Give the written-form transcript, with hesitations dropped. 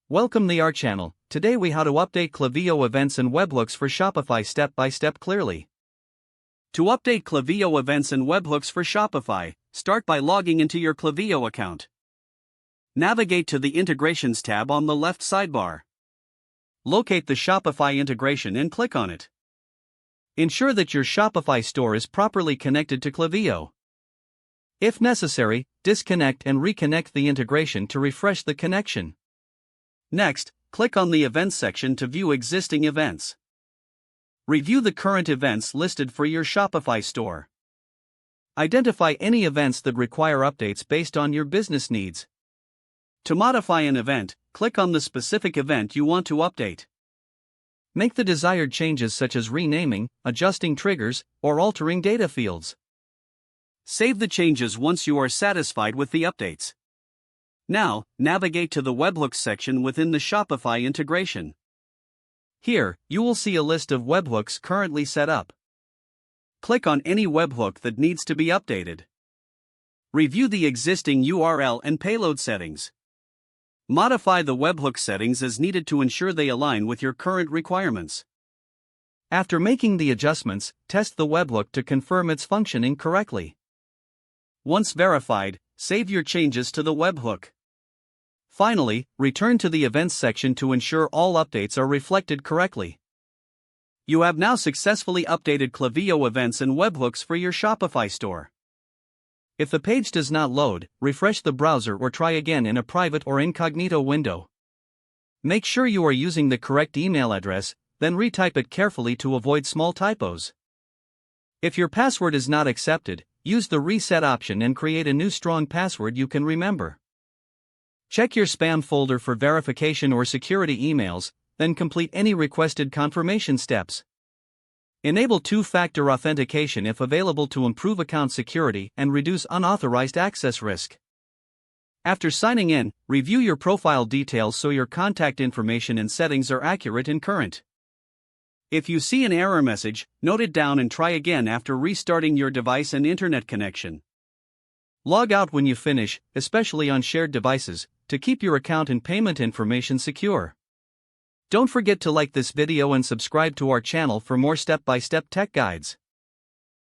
Welcome to our channel. Today we how to update Klaviyo events and webhooks for Shopify step by step clearly. To update Klaviyo events and webhooks for Shopify, start by logging into your Klaviyo account. Navigate to the Integrations tab on the left sidebar. Locate the Shopify integration and click on it. Ensure that your Shopify store is properly connected to Klaviyo. If necessary, disconnect and reconnect the integration to refresh the connection. Next, click on the Events section to view existing events. Review the current events listed for your Shopify store. Identify any events that require updates based on your business needs. To modify an event, click on the specific event you want to update. Make the desired changes such as renaming, adjusting triggers, or altering data fields. Save the changes once you are satisfied with the updates. Now, navigate to the Webhooks section within the Shopify integration. Here, you will see a list of webhooks currently set up. Click on any webhook that needs to be updated. Review the existing URL and payload settings. Modify the webhook settings as needed to ensure they align with your current requirements. After making the adjustments, test the webhook to confirm it's functioning correctly. Once verified, save your changes to the webhook. Finally, return to the Events section to ensure all updates are reflected correctly. You have now successfully updated Klaviyo events and webhooks for your Shopify store. If the page does not load, refresh the browser or try again in a private or incognito window. Make sure you are using the correct email address, then retype it carefully to avoid small typos. If your password is not accepted, use the reset option and create a new strong password you can remember. Check your spam folder for verification or security emails, then complete any requested confirmation steps. Enable two-factor authentication if available to improve account security and reduce unauthorized access risk. After signing in, review your profile details so your contact information and settings are accurate and current. If you see an error message, note it down and try again after restarting your device and internet connection. Log out when you finish, especially on shared devices, to keep your account and payment information secure. Don't forget to like this video and subscribe to our channel for more step-by-step tech guides.